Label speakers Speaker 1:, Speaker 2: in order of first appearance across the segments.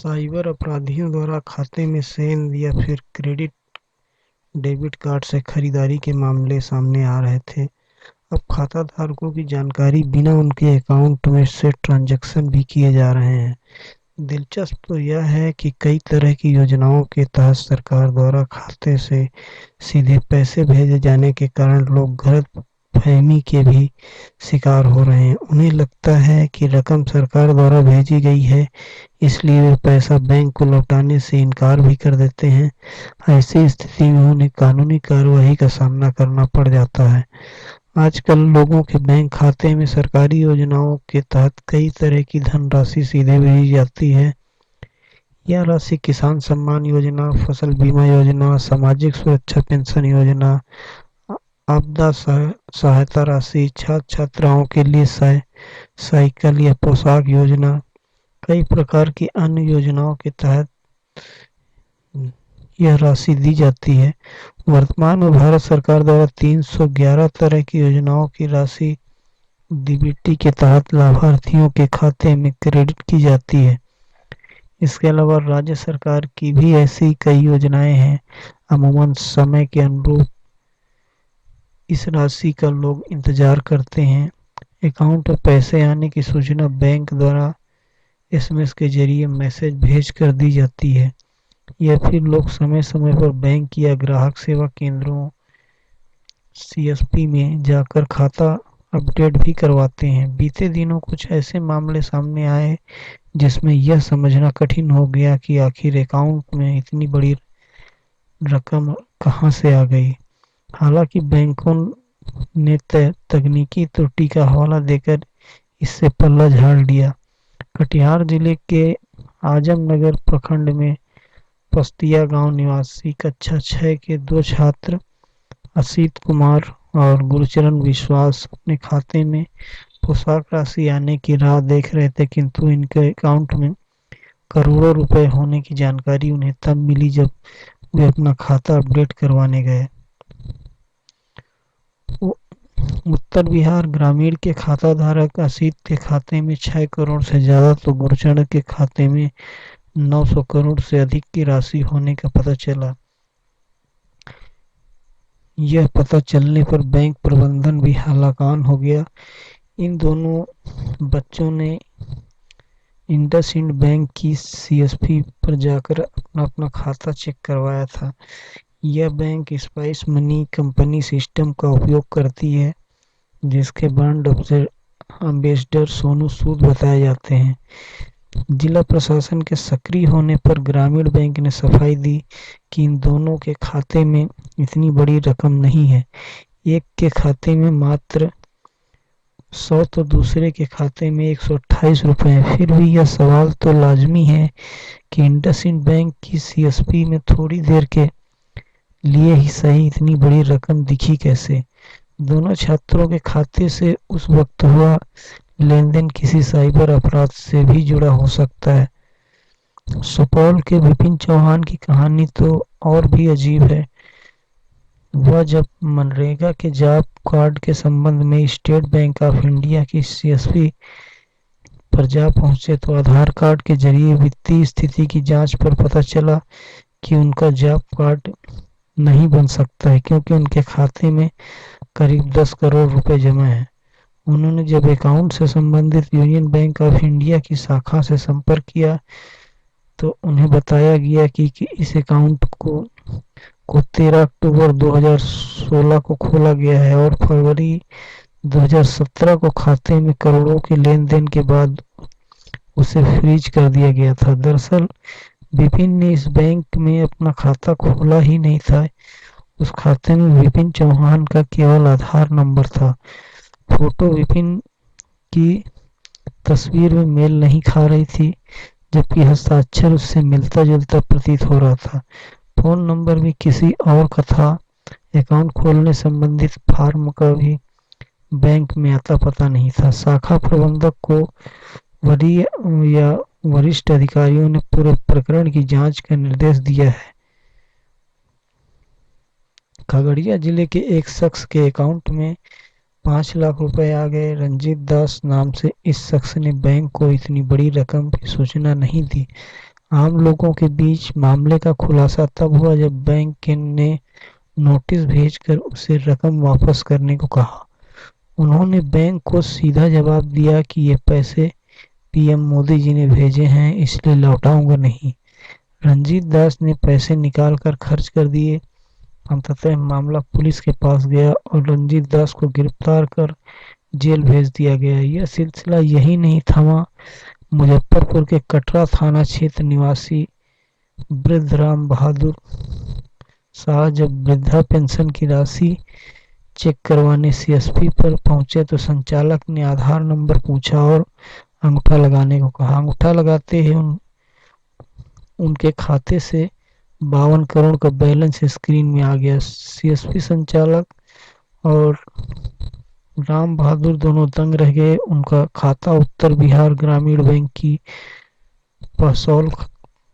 Speaker 1: Cyber अपराधियों द्वारा खाते में सेंध या फिर क्रेडिट डेबिट कार्ड से खरीदारी के मामले सामने आ रहे थे। अब खाता धारकों की जानकारी बिना उनके अकाउंट में से ट्रांजैक्शन भी किए जा रहे हैं। दिलचस्प तो यह है कि कई तरह की योजनाओं के तहत सरकार द्वारा खाते से सीधे पैसे भेजे जाने के कारण लोग गलतफहमी के भी शिकार हो रहे हैं। उन्हें लगता है कि रकम सरकार द्वारा भेजी गई है, इसलिए वे पैसा बैंक को लौटाने से इनकार भी कर देते हैं। ऐसी स्थिति में उन्हें कानूनी कार्रवाई का सामना करना पड़ जाता है। आजकल लोगों के बैंक खाते में सरकारी योजनाओं के तहत कई तरह की धनराशि सीधे भेजी जाती है। यह राशि किसान सम्मान योजना, फसल बीमा योजना, सामाजिक सुरक्षा पेंशन योजना, आपदा सहायता राशि, छात्र छात्राओं के लिए साइकिल या पोशाक योजना, कई प्रकार की अन्य योजनाओं के तहत यह राशि दी जाती है। वर्तमान में भारत सरकार द्वारा 311 तरह की योजनाओं की राशि डीबीटी के तहत लाभार्थियों के खाते में क्रेडिट की जाती है। इसके अलावा राज्य सरकार की भी ऐसी कई योजनाएं हैं। अमूमन समय के अनुरूप इस राशि का लोग इंतजार करते हैं। अकाउंट में पैसे आने की सूचना बैंक द्वारा एसएमएस के जरिए मैसेज भेज कर दी जाती है, या फिर लोग समय समय पर बैंक या ग्राहक सेवा केंद्रों सीएसपी में जाकर खाता अपडेट भी करवाते हैं। बीते दिनों कुछ ऐसे मामले सामने आए जिसमें यह समझना कठिन हो गया कि आखिर अकाउंट में इतनी बड़ी रकम कहां से आ गई। हालांकि बैंकों ने तकनीकी त्रुटि का हवाला देकर इससे पल्ला झाड़ लिया। कटिहार जिले के आजमनगर प्रखंड में पस्तिया गांव निवासी कक्षा 6 के 2 छात्र असित कुमार और गुरुचरण विश्वास अपने खाते में पोशाक राशि आने की राह देख रहे थे, किंतु इनके अकाउंट में करोड़ों रुपए होने की जानकारी उन्हें तब मिली जब वे अपना खाता अपडेट करवाने गए। उत्तर बिहार ग्रामीण के खाता धारक असित के खाते में 6 करोड़ से ज्यादा तो गुरुचरण के खाते में 900 करोड़ से अधिक की राशि होने का पता चला। यह पता चलने पर बैंक प्रबंधन भी हलाकान हो गया। इन दोनों बच्चों ने इंडसइंड बैंक की सीएसपी पर जाकर अपना खाता चेक करवाया था। यह bank spice money company system का उपयोग करती है, जिसके ब्रांड एम्बेसडर सोनू सूद बताए जाते हैं। जिला प्रशासन के सक्रिय होने पर ग्रामीण बैंक ने सफाई दी कि इन दोनों के खाते में इतनी बड़ी रकम नहीं है। एक के खाते में मात्र 100 तो दूसरे के खाते में 128 रुपए हैं। फिर भी यह सवाल तो लाजमी है कि इंडसइंड बैंक की सीएसपी में थोड़ी देर के लिए ही सही इतनी बड़ी रकम दिखी कैसे। दोनों छात्रों के खाते से उस वक्त हुआ लेन देन किसी साइबर अपराध से भी जुड़ा हो सकता है। सुपौल के विपिन चौहान की कहानी तो और भी अजीब है। वह जब मनरेगा के जॉब कार्ड के संबंध में स्टेट बैंक ऑफ इंडिया की सीएसपी पर जा पहुंचे तो आधार कार्ड के जरिए वित्तीय स्थिति की जांच पर पता चला कि उनका जॉब कार्ड नहीं बन सकता है, क्योंकि उनके खाते में करीब 10 करोड़ रुपए जमा है। उन्होंने जब अकाउंट से संबंधित यूनियन बैंक ऑफ इंडिया की शाखा से संपर्क किया तो उन्हें बताया गया कि इस अकाउंट को 13 अक्टूबर 2016 को खोला गया है और फरवरी 2017 को खाते में करोड़ों के लेन देन के बाद उसे फ्रीज कर दिया गया था। दरअसल विपिन ने इस बैंक में अपना खाता खोला ही नहीं था। उस खाते में विपिन चौहान का केवल आधार नंबर था। फोटो विपिन की तस्वीर में मेल नहीं खा रही थी, जबकि हस्ताक्षर उससे मिलता जुलता प्रतीत हो रहा था। फोन नंबर भी किसी और का था। अकाउंट खोलने संबंधित फॉर्म का भी बैंक में आता पता नहीं था। शाखा प्रबंधक को वरीय या वरिष्ठ अधिकारियों ने पूरे प्रकरण की जांच का निर्देश दिया है। खगड़िया जिले के एक शख्स के अकाउंट में 5 लाख रुपए आ गए। रंजीत दास नाम से इस शख्स ने बैंक को इतनी बड़ी रकम की सूचना नहीं दी। आम लोगों के बीच मामले का खुलासा तब हुआ जब बैंक ने नोटिस भेजकर उसे रकम वापस करने को कहा। उन्होंने बैंक को सीधा जवाब दिया कि ये पैसे पीएम मोदी जी ने भेजे हैं, इसलिए लौटाऊंगा नहीं। रंजीत दास ने पैसे निकालकर खर्च कर दिए। अंततः मामला पुलिस के पास गया और रंजीत दास को गिरफ्तार कर जेल भेज दिया गया। यह सिलसिला यही नहीं थमा। मुजफ्फरपुर के कटरा थाना क्षेत्र निवासी वृद्ध राम बहादुर शाह जब वृद्धा पेंशन की राशि चेक करवाने सीएसपी पर पहुंचे तो संचालक ने आधार नंबर पूछा और अंगूठा लगाने को कहा। अंगूठा लगाते ही उनके खाते से 52 करोड़ का बैलेंस स्क्रीन में आ गया। सीएसपी संचालक और राम बहादुर दोनों दंग रह गए। उनका खाता उत्तर बिहार ग्रामीण बैंक की पसौल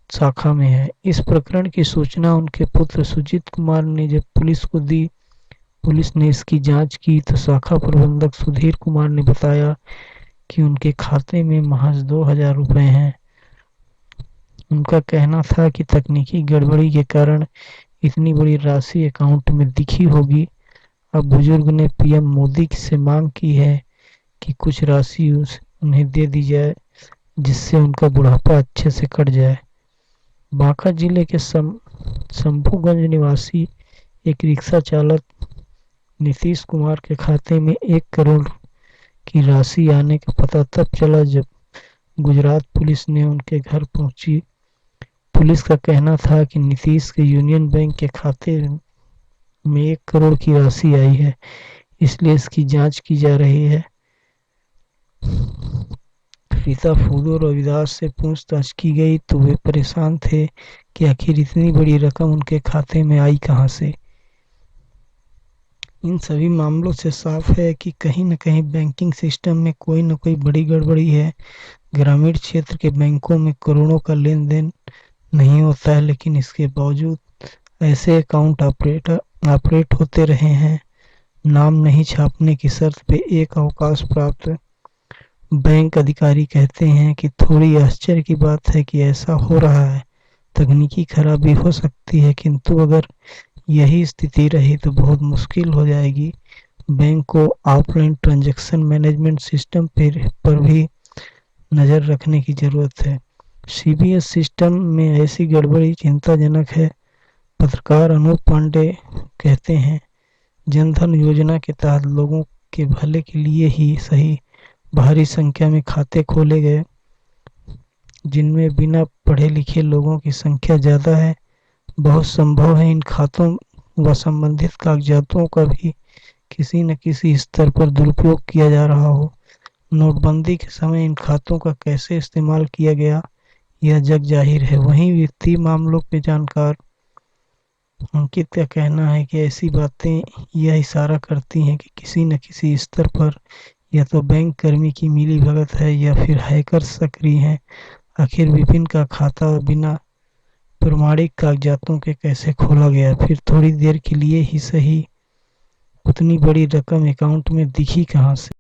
Speaker 1: शाखा में है। इस प्रकरण की सूचना उनके पुत्र सुजीत कुमार ने जब पुलिस को दी, पुलिस ने इसकी जांच की तो शाखा प्रबंधक सुधीर कुमार ने बताया कि उनके खाते में महज 2000 रुपए हैं। उनका कहना था कि तकनीकी गड़बड़ी के कारण इतनी बड़ी राशि अकाउंट में दिखी होगी। अब बुजुर्ग ने पीएम मोदी से मांग की है कि कुछ राशि उन्हें दे दी जाए, जिससे उनका बुढ़ापा अच्छे से कट जाए। बांका जिले के शंभूगंज निवासी एक रिक्शा चालक नीतीश कुमार के खाते में 1 करोड़ की राशि आने का पता तब चला जब गुजरात पुलिस ने उनके घर पहुंची। पुलिस का कहना था कि नीतीश के यूनियन बैंक के खाते में 1 करोड़ की राशि आई है, इसलिए इसकी जांच की जा रही है। पिता फूलो रविदास से पूछताछ की गई तो वे परेशान थे कि आखिर इतनी बड़ी रकम उनके खाते में आई कहां से। इन सभी मामलों से साफ है कि कहीं न कहीं बैंकिंग सिस्टम में कोई न कोई बड़ी गड़बड़ी है। ग्रामीण क्षेत्र के बैंकों में करोड़ों का लेन देन नहीं होता है, लेकिन इसके बावजूद ऐसे अकाउंट ऑपरेट होते रहे हैं। नाम नहीं छापने की शर्त पे एक अवकाश प्राप्त बैंक अधिकारी कहते हैं कि थोड़ी आश्चर्य की बात है कि ऐसा हो रहा है। तकनीकी खराबी हो सकती है, किंतु अगर यही स्थिति रही तो बहुत मुश्किल हो जाएगी। बैंक को ऑफलाइन ट्रांजैक्शन मैनेजमेंट सिस्टम पर भी नजर रखने की जरूरत है। सीबीएस सिस्टम में ऐसी गड़बड़ी चिंताजनक है। पत्रकार अनूप पांडे कहते हैं, जनधन योजना के तहत लोगों के भले के लिए ही सही भारी संख्या में खाते खोले गए, जिनमें बिना पढ़े लिखे लोगों की संख्या ज्यादा है। बहुत संभव है इन खातों व संबंधित कागजातों का भी किसी न किसी स्तर पर दुरुपयोग किया जा रहा हो। नोटबंदी के समय इन खातों का कैसे इस्तेमाल किया गया, यह जग जाहिर है। वहीं वित्तीय मामलों के जानकार अंकित का कहना है कि ऐसी बातें यह इशारा करती हैं कि किसी न किसी स्तर पर या तो बैंक कर्मी की मिलीभगत है या फिर हैकर सक्रिय हैं। आखिर विपिन का खाता बिना प्रमाणिक कागजातों के कैसे खोला गया, फिर थोड़ी देर के लिए ही सही उतनी बड़ी रकम अकाउंट में दिखी कहां से।